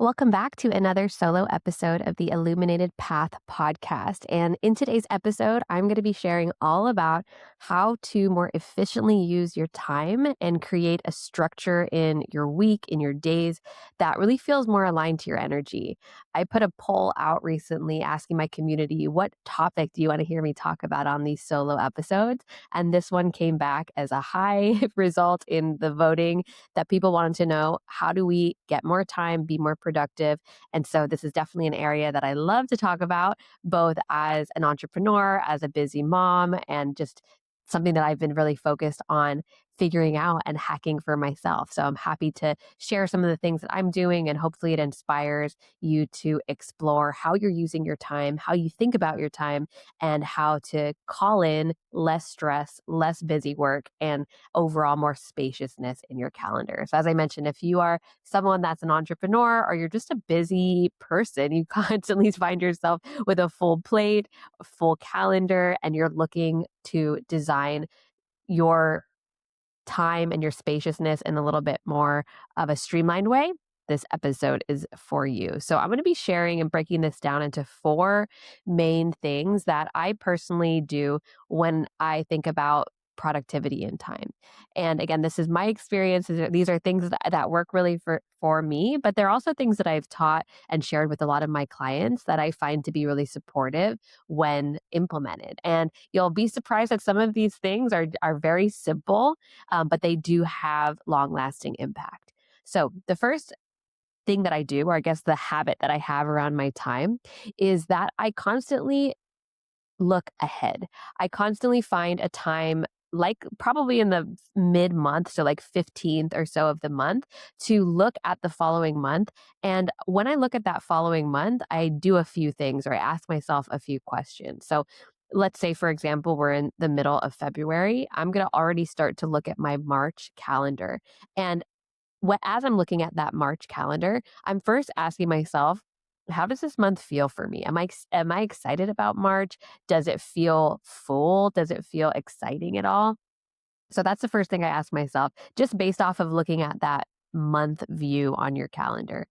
Welcome back to another solo episode of the Illuminated Path podcast. And in today's episode, I'm going to be sharing all about how to more efficiently use your time and create a structure in your week, in your days that really feels more aligned to your energy. I put a poll out recently asking my community, what topic do you want to hear me talk about on these solo episodes? And this one came back as a high result in the voting that people wanted to know, how do we get more time, be more productive? And so this is definitely an area that I love to talk about, both as an entrepreneur, as a busy mom, and just something that I've been really focused on figuring out and hacking for myself. So I'm happy to share some of the things that I'm doing, and hopefully it inspires you to explore how you're using your time, how you think about your time, and how to call in less stress, less busy work, and overall more spaciousness in your calendar. So as I mentioned, if you are someone that's an entrepreneur or you're just a busy person, you constantly find yourself with a full plate, a full calendar, and you're looking to design your time and your spaciousness in a little bit more of a streamlined way, this episode is for you. So, I'm going to be sharing and breaking this down into four main things that I personally do when I think about productivity and time. And again, this is my experience. These are things that work really for me, but they're also things that I've taught and shared with a lot of my clients that I find to be really supportive when implemented. And you'll be surprised that some of these things are very simple, but they do have long lasting impact. So, the first thing that I do, or I guess the habit that I have around my time, is that I constantly look ahead. I constantly find a time, like probably in the mid month, so like 15th or so of the month, to look at the following month. And when I look at that following month, I do a few things, or I ask myself a few questions. So let's say, for example, we're in the middle of February. I'm going to already start to look at my March calendar. And as I'm looking at that March calendar, I'm first asking myself, how does this month feel for me? Am I excited about March? Does it feel full? Does it feel exciting at all? So that's the first thing I ask myself, just based off of looking at that month view on your calendar.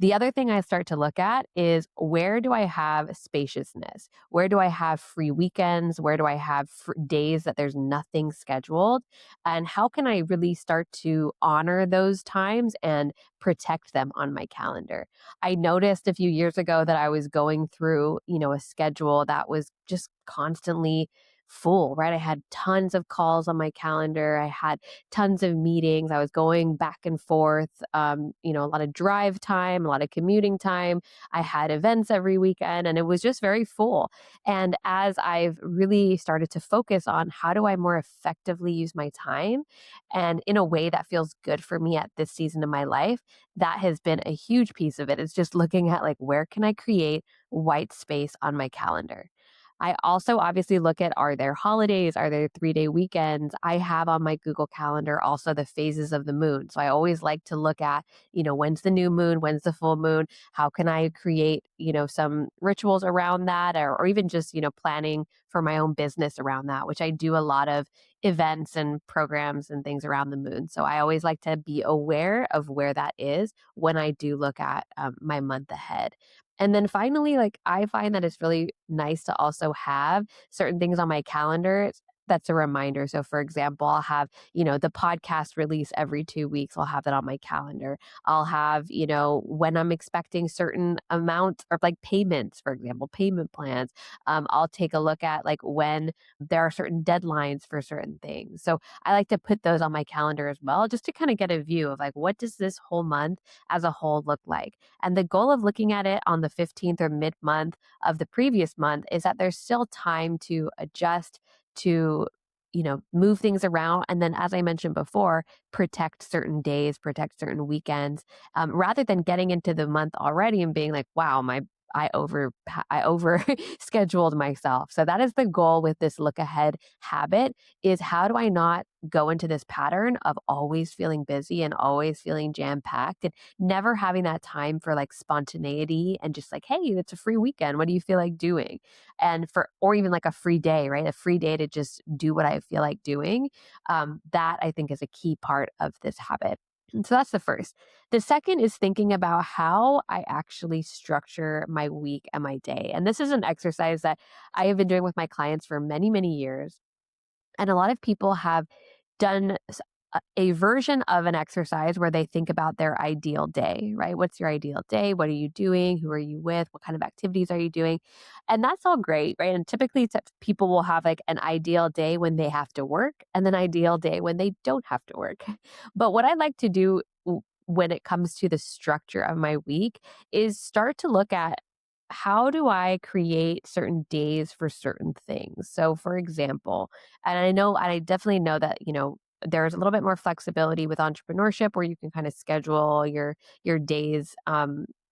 The other thing I start to look at is, where do I have spaciousness? Where do I have free weekends? Where do I have days that there's nothing scheduled? And how can I really start to honor those times and protect them on my calendar? I noticed a few years ago that I was going through, a schedule that was just constantly full, right? I had tons of calls on my calendar. I had tons of meetings. I was going back and forth, a lot of drive time, a lot of commuting time. I had events every weekend, and it was just very full. And as I've really started to focus on, how do I more effectively use my time and in a way that feels good for me at this season of my life, that has been a huge piece of it. It's just looking at, like, where can I create white space on my calendar? I also obviously look at, are there holidays? Are there 3-day weekends? I have on my Google Calendar also the phases of the moon. So I always like to look at, when's the new moon? When's the full moon? How can I create, some rituals around that, or even just, planning for my own business around that, which I do a lot of events and programs and things around the moon. So I always like to be aware of where that is when I do look at my month ahead. And then finally, like, I find that it's really nice to also have certain things on my calendar that's a reminder. So for example, I'll have, the podcast release every 2 weeks. I'll have that on my calendar. I'll have, when I'm expecting certain amount of, like, payments, for example, payment plans. I'll take a look at, like, when there are certain deadlines for certain things. So I like to put those on my calendar as well, just to kind of get a view of, like, what does this whole month as a whole look like? And the goal of looking at it on the 15th or mid month of the previous month is that there's still time to adjust, to move things around, and then, as I mentioned before, protect certain days, protect certain weekends, rather than getting into the month already and being like, wow, I over scheduled myself. So that is the goal with this look ahead habit, is how do I not go into this pattern of always feeling busy and always feeling jam packed, and never having that time for, like, spontaneity and just like, hey, it's a free weekend. What do you feel like doing? Or even like a free day, right? A free day to just do what I feel like doing. That I think is a key part of this habit. And so that's the first. The second is thinking about how I actually structure my week and my day. And this is an exercise that I have been doing with my clients for many, many years. And a lot of people have done a version of an exercise where they think about their ideal day, right? What's your ideal day? What are you doing? Who are you with? What kind of activities are you doing? And that's all great, right? And typically people will have like an ideal day when they have to work and an ideal day when they don't have to work. But what I like to do when it comes to the structure of my week is start to look at how do I create certain days for certain things? So, for example, and I definitely know that, there's a little bit more flexibility with entrepreneurship where you can kind of schedule your days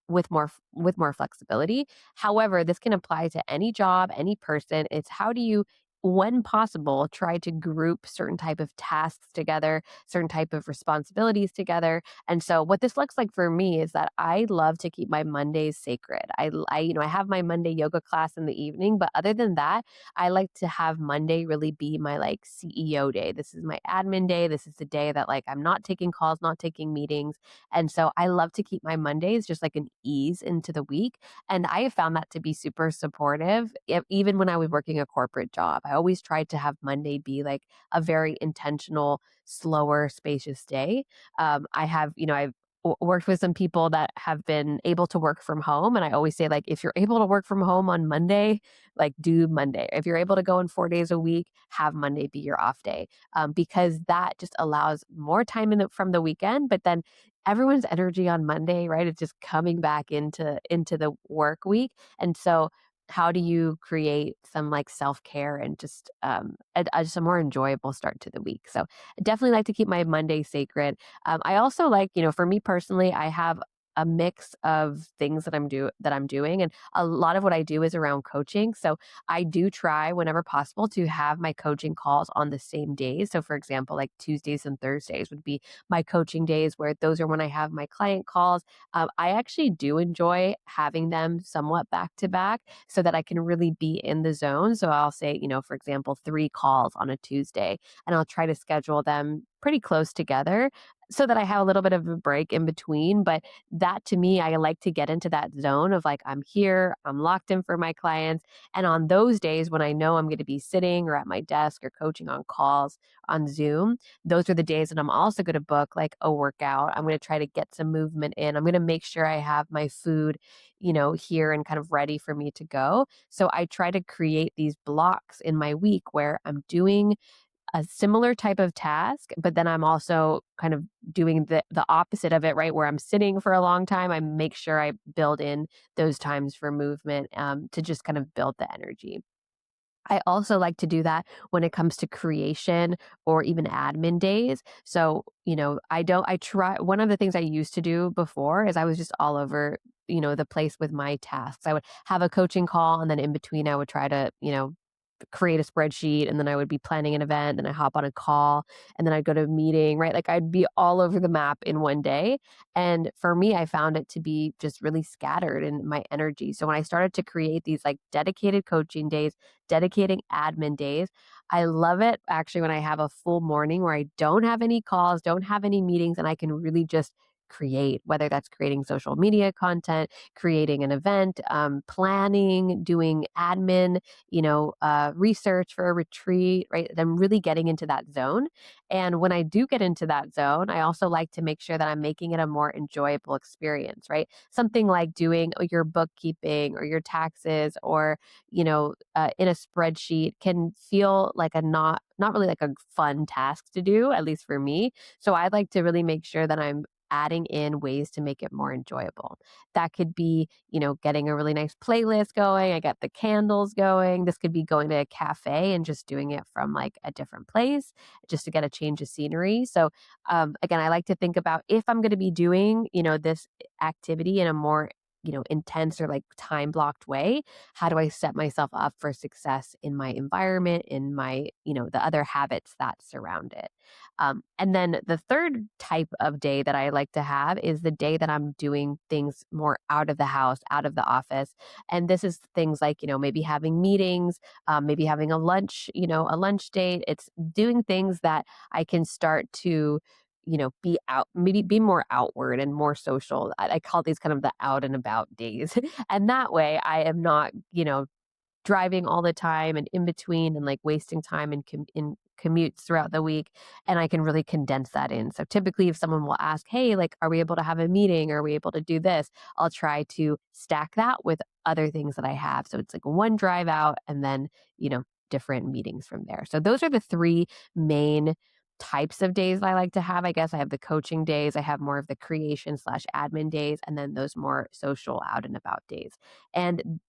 with more flexibility. However, this can apply to any job, any person. It's how do you, when possible, try to group certain type of tasks together, certain type of responsibilities together. And so what this looks like for me is that I love to keep my Mondays sacred. I have my Monday yoga class in the evening, but other than that, I like to have Monday really be my like CEO day. This is my admin day. This is the day that like I'm not taking calls, not taking meetings. And so I love to keep my Mondays just like an ease into the week. And I have found that to be super supportive. Even when I was working a corporate job, I always tried to have Monday be like a very intentional, slower, spacious day. I've worked with some people that have been able to work from home. And I always say, like, if you're able to work from home on Monday, like do Monday. If you're able to go in 4 days a week, have Monday be your off day, because that just allows more time from the weekend. But then everyone's energy on Monday, right? It's just coming back into the work week. And so how do you create some like self-care and just a more enjoyable start to the week? So I definitely like to keep my Monday sacred. I also like, for me personally, I have a mix of things that I'm doing, and a lot of what I do is around coaching. So I do try whenever possible to have my coaching calls on the same days. So for example, like Tuesdays and Thursdays would be my coaching days, where those are when I have my client calls. I actually do enjoy having them somewhat back to back so that I can really be in the zone. So I'll say, for example, 3 calls on a Tuesday, and I'll try to schedule them pretty close together so that I have a little bit of a break in between. But that to me, I like to get into that zone of like, I'm here, I'm locked in for my clients. And on those days when I know I'm going to be sitting or at my desk or coaching on calls on Zoom, those are the days that I'm also going to book like a workout. I'm going to try to get some movement in. I'm going to make sure I have my food, here and kind of ready for me to go. So I try to create these blocks in my week where I'm doing a similar type of task, but then I'm also kind of doing the opposite of it, right? Where I'm sitting for a long time, I make sure I build in those times for movement, to just kind of build the energy. I also like to do that when it comes to creation or even admin days. So, I try, one of the things I used to do before is I was just all over, the place with my tasks. I would have a coaching call, and then in between I would try to, create a spreadsheet, and then I would be planning an event, and I hop on a call, and then I'd go to a meeting, right? Like I'd be all over the map in one day. And for me, I found it to be just really scattered in my energy. So when I started to create these like dedicated coaching days, dedicating admin days, I love it actually when I have a full morning where I don't have any calls, don't have any meetings, and I can really just create, whether that's creating social media content, creating an event, planning, doing admin, research for a retreat, right? I'm really getting into that zone. And when I do get into that zone, I also like to make sure that I'm making it a more enjoyable experience, right? Something like doing your bookkeeping or your taxes or, in a spreadsheet can feel like not really like a fun task to do, at least for me. So I like to really make sure that I'm adding in ways to make it more enjoyable. That could be, getting a really nice playlist going. I got the candles going. This could be going to a cafe and just doing it from like a different place just to get a change of scenery. So, again, I like to think about if I'm going to be doing, this activity in a more intense or like time blocked way, how do I set myself up for success in my environment, in my, the other habits that surround it. And then the third type of day that I like to have is the day that I'm doing things more out of the house, out of the office. And this is things like, maybe having meetings, maybe having a lunch date. It's doing things that I can start to be out, maybe be more outward and more social. I call these kind of the out and about days. And that way I am not, driving all the time and in between and like wasting time in commutes throughout the week, and I can really condense that in. So typically if someone will ask, "Hey, like are we able to have a meeting? Are we able to do this?" I'll try to stack that with other things that I have. So it's like one drive out and then, different meetings from there. So those are the three main types of days that I like to have. I guess I have the coaching days, I have more of the creation slash admin days, and then those more social out and about days. And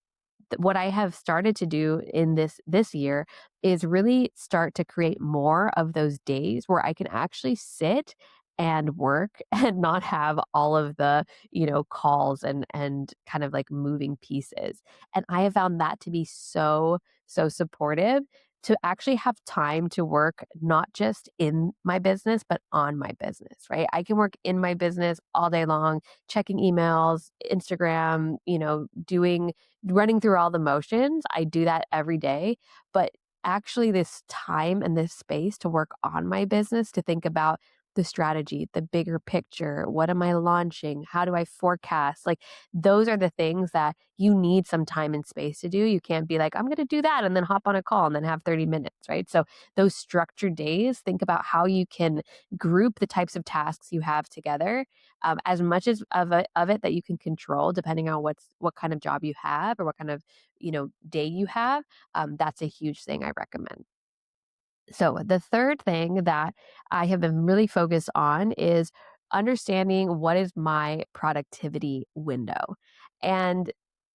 what I have started to do in this year is really start to create more of those days where I can actually sit and work and not have all of the, calls and kind of like moving pieces. And I have found that to be so supportive to actually have time to work not just in my business but on my business, right? I can work in my business all day long, checking emails, Instagram, doing running through all the motions. I do that every day, but actually this time and this space to work on my business, to think about the strategy, the bigger picture, what am I launching? How do I forecast? Like those are the things that you need some time and space to do. You can't be like, I'm going to do that and then hop on a call and then have 30 minutes, right? So those structured days, think about how you can group the types of tasks you have together, as much as of it that you can control, depending on what kind of job you have or what kind of day you have. That's a huge thing I recommend. So the third thing that I have been really focused on is understanding what is my productivity window. And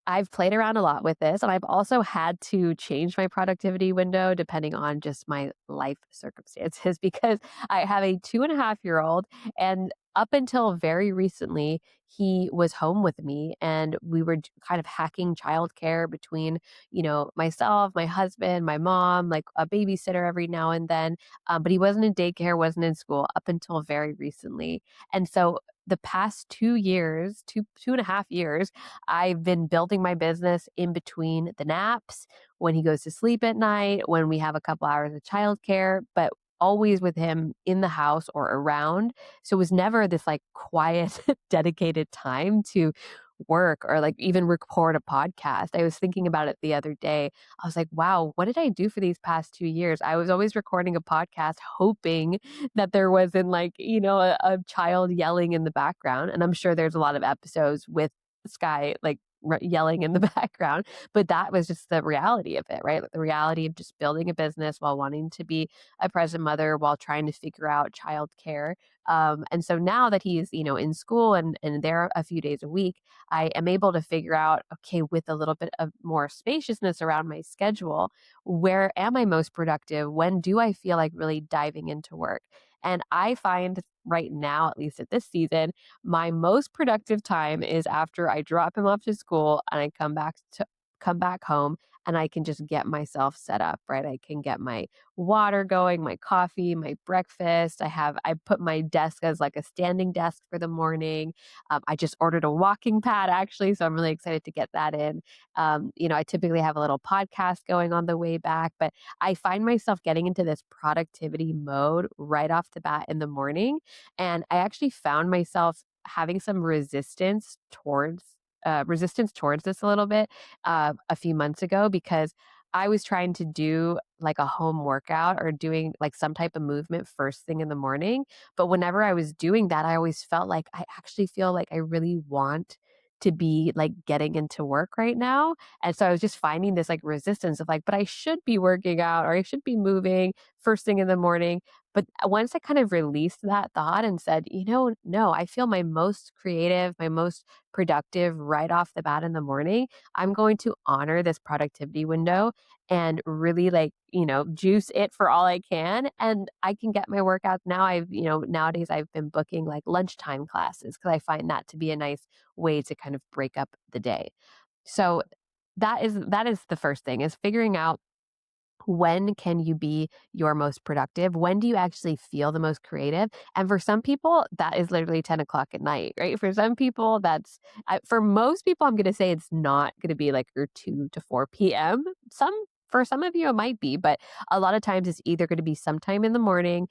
I've played around a lot with this, and I've also had to change my productivity window depending on just my life circumstances because I have a 2.5-year-old, and up until very recently, he was home with me and we were kind of hacking childcare between, myself, my husband, my mom, like a babysitter every now and then. But he wasn't in daycare, wasn't in school up until very recently. And so the past 2 years, 2.5 years, I've been building my business in between the naps, when he goes to sleep at night, when we have a couple hours of childcare, but always with him in the house or around. So it was never this like quiet, dedicated time to work or like even record a podcast. I was thinking about it the other day. I was like, wow, what did I do for these past 2 years? I was always recording a podcast, hoping that there wasn't like, a child yelling in the background. And I'm sure there's a lot of episodes with Sky like yelling in the background, but that was just the reality of it, right? The reality of just building a business while wanting to be a present mother while trying to figure out childcare. And so now that he's, in school and there a few days a week, I am able to figure out, okay, with a little bit of more spaciousness around my schedule, where am I most productive? When do I feel like really diving into work? And I find right now, at least at this season, my most productive time is after I drop him off to school and I come back home and I can just get myself set up, right? I can get my water going, my coffee, my breakfast. I put my desk as like a standing desk for the morning. I just ordered a walking pad actually, so I'm really excited to get that in. I typically have a little podcast going on the way back, but I find myself getting into this productivity mode right off the bat in the morning. And I actually found myself having some resistance towards this a little bit a few months ago, because I was trying to do like a home workout or doing like some type of movement first thing in the morning. But whenever I was doing that, I always felt like I actually feel like I really want to be like getting into work right now. And so I was just finding this like resistance of like, but I should be working out or I should be moving first thing in the morning. But once I kind of released that thought and said, no, I feel my most creative, my most productive right off the bat in the morning, I'm going to honor this productivity window and really like, juice it for all I can. And I can get my workouts now. Nowadays I've been booking like lunchtime classes because I find that to be a nice way to kind of break up the day. So that is the first thing, is figuring out when can you be your most productive? When do you actually feel the most creative? And for some people, that is literally 10 o'clock at night, right? For some people, for most people, I'm going to say it's not going to be like your 2 to 4 p.m. For some of you, it might be, but a lot of times it's either going to be sometime in the morning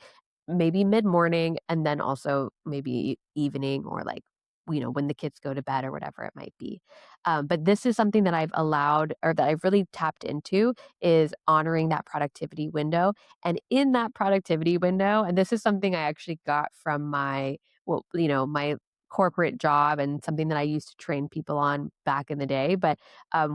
maybe mid-morning, and then also maybe evening or like, when the kids go to bed or whatever it might be. But this is something that I've allowed or that I've really tapped into is honoring that productivity window. And in that productivity window, and this is something I actually got from my corporate job and something that I used to train people on back in the day, but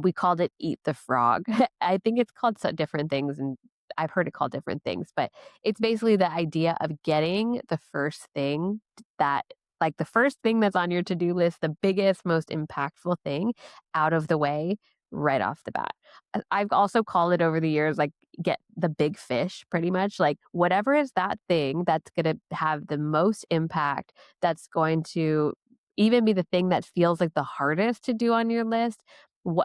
we called it eat the frog. I think it's called different things, and I've heard it called different things, but it's basically the idea of getting the first thing that like the first thing that's on your to-do list, the biggest, most impactful thing out of the way right off the bat. I've also called it over the years, like get the big fish pretty much, like whatever is that thing that's going to have the most impact, that's going to even be the thing that feels like the hardest to do on your list.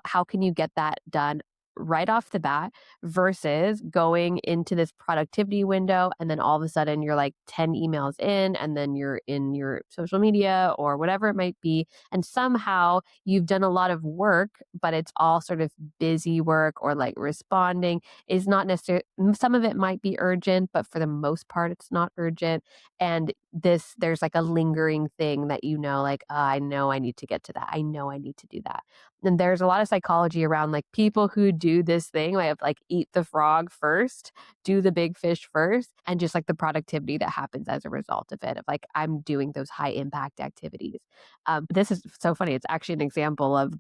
How can you get that done right off the bat versus going into this productivity window and then all of a sudden you're like 10 emails in and then you're in your social media or whatever it might be, and somehow you've done a lot of work but it's all sort of busy work or like responding is not necessarily, some of it might be urgent but for the most part it's not urgent, and there's like a lingering thing that like, I know I need to get to that, I know I need to do that. And there's a lot of psychology around like people who do this thing, like eat the frog first, do the big fish first, and just like the productivity that happens as a result of it, of like, I'm doing those high impact activities. This is so funny. It's actually an example of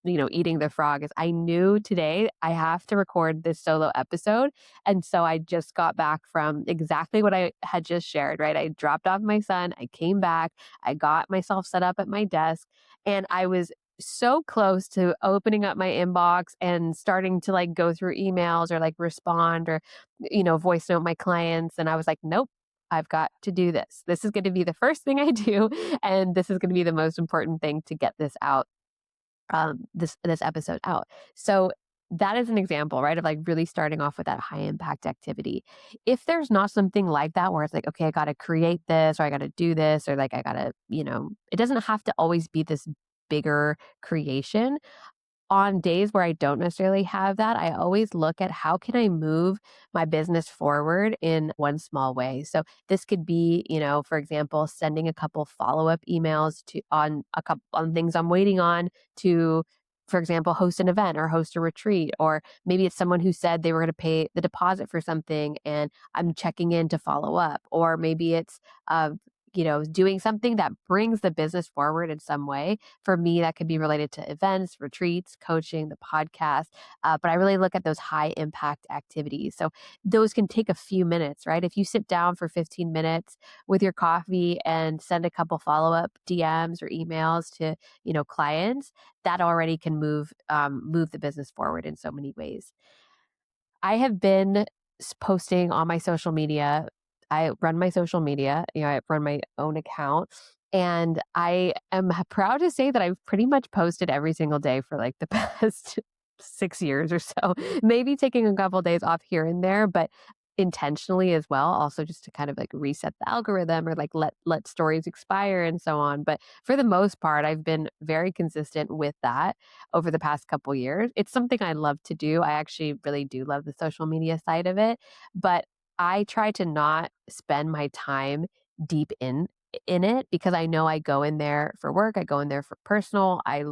eating the frog is I knew today I have to record this solo episode. And so I just got back from exactly what I had just shared, right? I dropped off my son, I came back, I got myself set up at my desk, and I was so close to opening up my inbox and starting to like go through emails or like respond or voice note my clients, and I was like, nope, I've got to do this. This is going to be the first thing I do, and this is going to be the most important thing to get this out, this episode out. So that is an example, right, of like really starting off with that high impact activity. If there's not something like that where it's like, okay, I got to create this or I got to do this or like I got to, it doesn't have to always be this bigger creation. On days where I don't necessarily have that, I always look at how can I move my business forward in one small way. So this could be, for example, sending a couple follow-up emails to on a couple on things I'm waiting on to, for example, host an event or host a retreat, or maybe it's someone who said they were going to pay the deposit for something and I'm checking in to follow up, or maybe it's doing something that brings the business forward in some way. For me, that could be related to events, retreats, coaching, the podcast. But I really look at those high impact activities. So those can take a few minutes, right? If you sit down for 15 minutes with your coffee and send a couple follow up DMs or emails to, clients, that already can move the business forward in so many ways. I have been posting on my social media. I run my social media, I run my own account. And I am proud to say that I've pretty much posted every single day for like the past 6 years or so, maybe taking a couple days off here and there, but intentionally as well, also just to kind of like reset the algorithm or like let stories expire and so on. But for the most part, I've been very consistent with that over the past couple years. It's something I love to do. I actually really do love the social media side of it, but I try to not spend my time deep in it because I know I go in there for work, I go in there for personal. I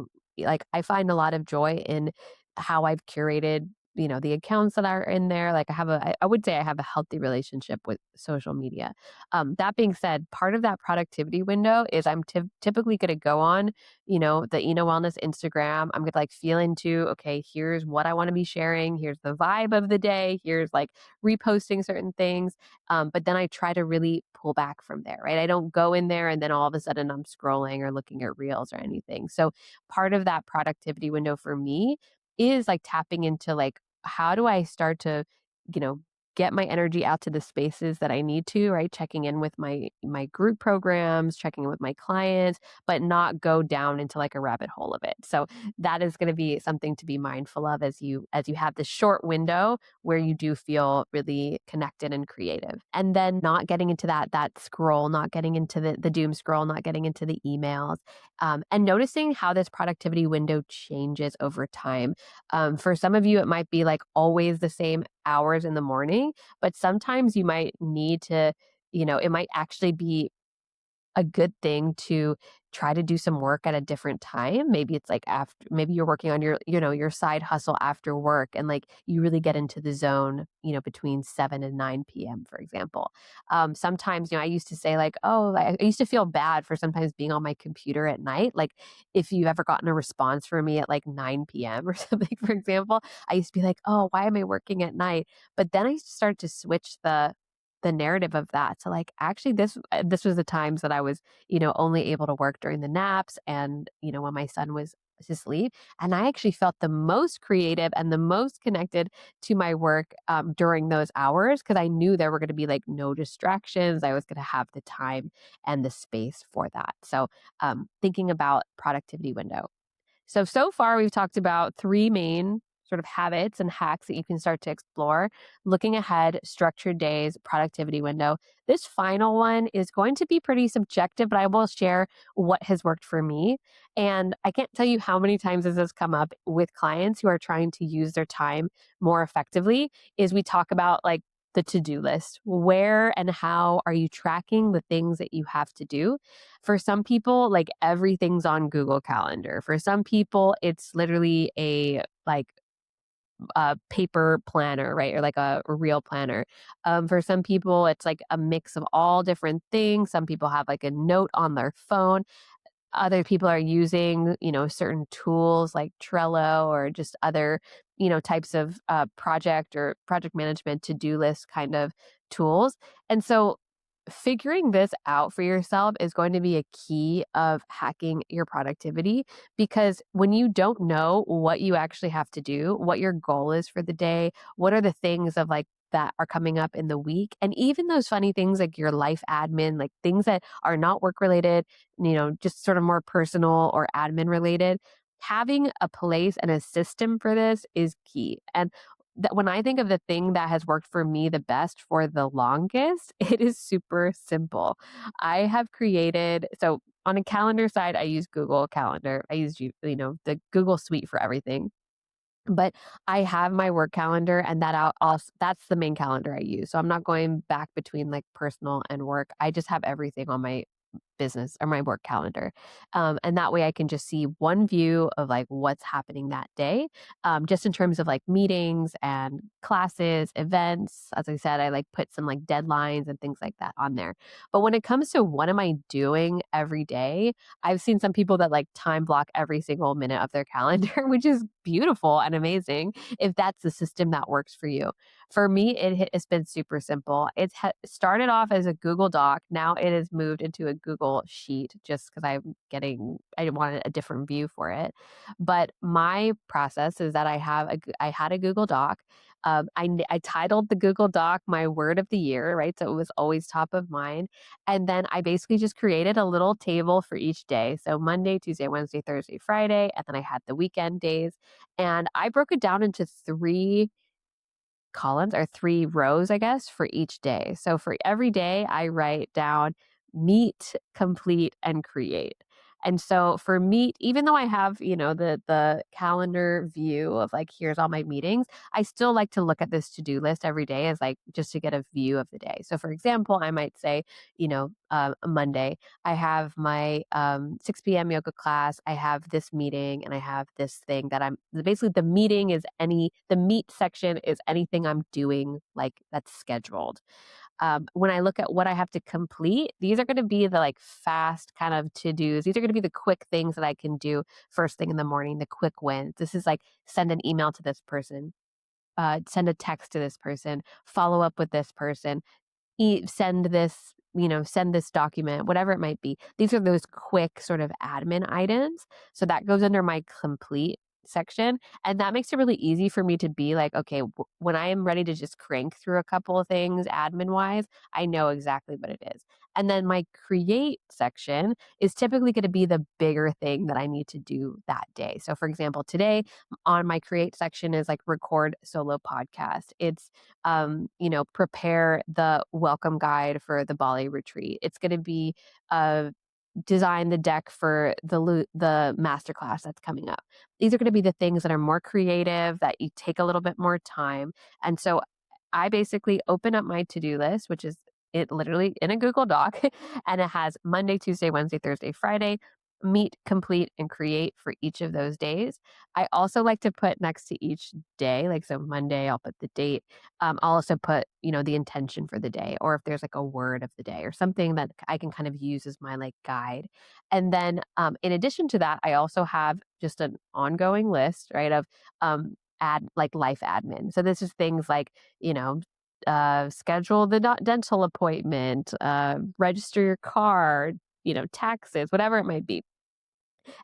find a lot of joy in how I've curated the accounts that are in there. Like I would say I have a healthy relationship with social media. That being said, part of that productivity window is I'm typically going to go on, the Wellness Instagram. I'm going to like feel into, okay, here's what I want to be sharing. Here's the vibe of the day. Here's like reposting certain things. But then I try to really pull back from there, right? I don't go in there and then all of a sudden I'm scrolling or looking at reels or anything. So part of that productivity window for me is like tapping into like, how do I start to, you know, get my energy out to the spaces that I need to, right? Checking in with my group programs, checking in with my clients, but not go down into like a rabbit hole of it. So that is going to be something to be mindful of as you have this short window where you do feel really connected and creative. And then not getting into that scroll, not getting into the doom scroll, not getting into the emails, and noticing how this productivity window changes over time. For some of you, it might be like always the same hours in the morning, but sometimes you might need to, it might actually be a good thing to try to do some work at a different time. Maybe it's like after, maybe you're working on your side hustle after work and like you really get into the zone, between 7 and 9 p.m., for example. Sometimes, I used to say like, oh, I used to feel bad for sometimes being on my computer at night. Like if you ever gotten a response from me at like 9 p.m. or something, for example, I used to be like, oh, why am I working at night? But then I started to switch the narrative of that. So like actually this was the times that I was, only able to work during the naps and, when my son was asleep. And I actually felt the most creative and the most connected to my work during those hours because I knew there were going to be like no distractions. I was going to have the time and the space for that. So thinking about productivity window. So far we've talked about three main sort of habits and hacks that you can start to explore. Looking ahead, structured days, productivity window. This final one is going to be pretty subjective, but I will share what has worked for me. And I can't tell you how many times this has come up with clients who are trying to use their time more effectively is we talk about like the to-do list. Where and how are you tracking the things that you have to do? For some people, like everything's on Google Calendar. For some people, it's literally a paper planner, right? Or like a real planner. For some people, it's like a mix of all different things. Some people have like a note on their phone. Other people are using, certain tools like Trello or just other, types of project or project management to-do list kind of tools. And so figuring this out for yourself is going to be a key of hacking your productivity because when you don't know what you actually have to do, what your goal is for the day, what are the things of like that are coming up in the week, and even those funny things like your life admin, like things that are not work related, just sort of more personal or admin related, having a place and a system for this is key. And that when I think of the thing that has worked for me the best for the longest, it is super simple. I have created, so on a calendar side, I use Google Calendar. I use, the Google Suite for everything. But I have my work calendar and that's the main calendar I use. So I'm not going back between like personal and work. I just have everything on my business or my work calendar. And that way I can just see one view of like what's happening that day, just in terms of like meetings and classes, events. As I said, I like put some like deadlines and things like that on there. But when it comes to what am I doing every day, I've seen some people that like time block every single minute of their calendar, which is beautiful and amazing if that's the system that works for you. For me, it's been super simple. It's started off as a Google Doc. Now it has moved into a Google Sheet just because I wanted a different view for it. But my process is that I had a Google Doc. I titled the Google Doc my word of the year, right? So it was always top of mind. And then I basically just created a little table for each day. So Monday, Tuesday, Wednesday, Thursday, Friday. And then I had the weekend days. And I broke it down into three columns or three rows, I guess, for each day. So for every day, I write down meet, complete, and create. And so for meet, even though I have, the calendar view of like, here's all my meetings, I still like to look at this to-do list every day as like just to get a view of the day. So for example, I might say, Monday, I have my 6 p.m. yoga class, I have this meeting, and I have this thing that I'm basically the meet section is anything I'm doing like that's scheduled. When I look at what I have to complete, these are going to be the like fast kind of to dos. These are going to be the quick things that I can do first thing in the morning, the quick wins. This is like send an email to this person, send a text to this person, follow up with this person, send this document, whatever it might be. These are those quick sort of admin items. So that goes under my complete section. And that makes it really easy for me to be like, okay, when I am ready to just crank through a couple of things admin wise, I know exactly what it is. And then my create section is typically going to be the bigger thing that I need to do that day. So for example, today on my create section is like record solo podcast. It's prepare the welcome guide for the Bali retreat. It's going to be design the deck for the masterclass that's coming up. These are going to be the things that are more creative, that you take a little bit more time. And so I basically open up my to-do list, which is it literally in a Google Doc and it has Monday, Tuesday, Wednesday, Thursday, Friday, meet, complete, and create for each of those days. I also like to put next to each day, like so Monday, I'll put the date. I'll also put, the intention for the day, or if there's like a word of the day or something that I can kind of use as my like guide. And then in addition to that, I also have just an ongoing list, right, of like life admin. So this is things like, schedule the dental appointment, register your car, taxes, whatever it might be.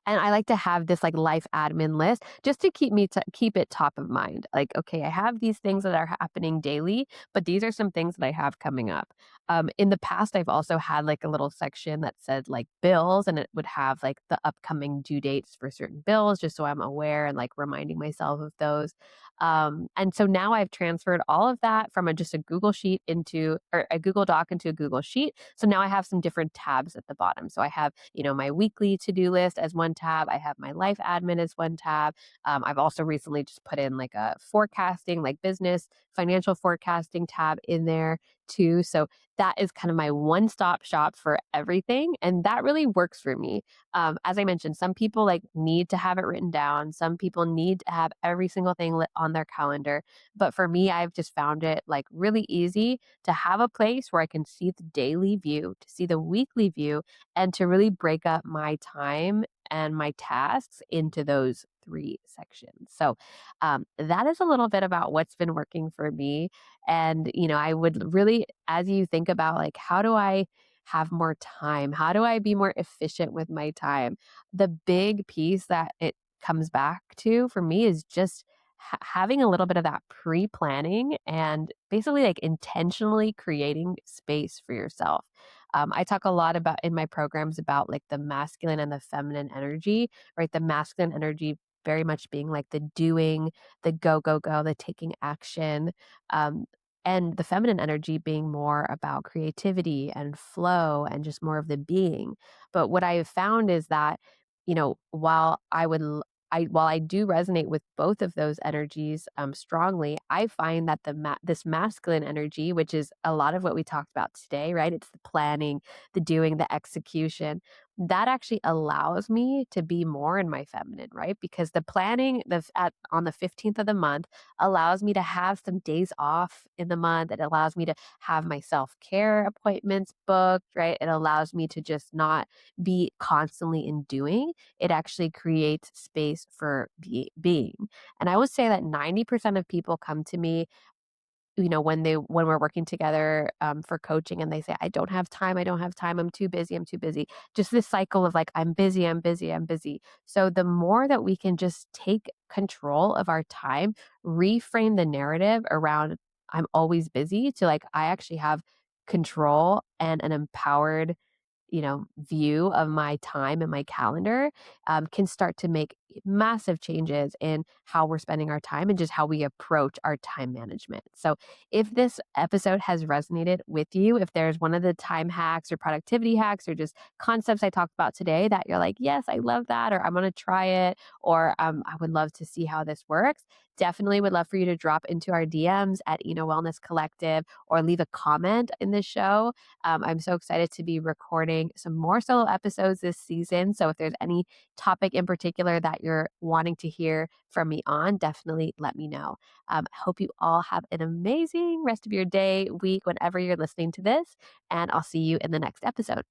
And I like to have this like life admin list just to keep it top of mind. Like, okay, I have these things that are happening daily, but these are some things that I have coming up. In the past, I've also had like a little section that said like bills, and it would have like the upcoming due dates for certain bills, just so I'm aware and like reminding myself of those. And so now I've transferred all of that from just a Google sheet into or a Google Doc into a Google sheet. So now I have some different tabs at the bottom. So I have, my weekly to-do list as one tab. I have my life admin as one tab. I've also recently just put in like a forecasting, like business, financial forecasting tab in there too. So that is kind of my one-stop shop for everything. And that really works for me. As I mentioned, some people like need to have it written down. Some people need to have every single thing lit on their calendar. But for me, I've just found it like really easy to have a place where I can see the daily view, to see the weekly view, and to really break up my time and my tasks into those three sections. So that is a little bit about what's been working for me. And, I would really, as you think about like, how do I have more time? How do I be more efficient with my time? The big piece that it comes back to for me is just having a little bit of that pre planning and basically like intentionally creating space for yourself. I talk a lot about in my programs about like the masculine and the feminine energy, right? The masculine energy very much being like the doing, the go, go, go, the taking action. Um, and the feminine energy being more about creativity and flow and just more of the being. But what I have found is that, while while I do resonate with both of those energies strongly, I find that this masculine energy, which is a lot of what we talked about today, right? It's the planning, the doing, the execution. That actually allows me to be more in my feminine, right? Because the planning on the 15th of the month allows me to have some days off in the month. It allows me to have my self-care appointments booked, right? It allows me to just not be constantly in doing. It actually creates space for being. And I would say that 90% of people come to me, when we're working together for coaching, and they say, I don't have time, I'm too busy, I'm too busy. Just this cycle of like, I'm busy, I'm busy, I'm busy. So the more that we can just take control of our time, reframe the narrative around I'm always busy to like, I actually have control and an empowered view of my time and my calendar can start to make massive changes in how we're spending our time and just how we approach our time management. So, if this episode has resonated with you, if there's one of the time hacks or productivity hacks or just concepts I talked about today that you're like, yes, I love that, or I'm going to try it, or I would love to see how this works, definitely would love for you to drop into our DMs at Wellness Collective or leave a comment in this show. I'm so excited to be recording some more solo episodes this season. So if there's any topic in particular that you're wanting to hear from me on, definitely let me know. I hope you all have an amazing rest of your day, week, whenever you're listening to this, and I'll see you in the next episode.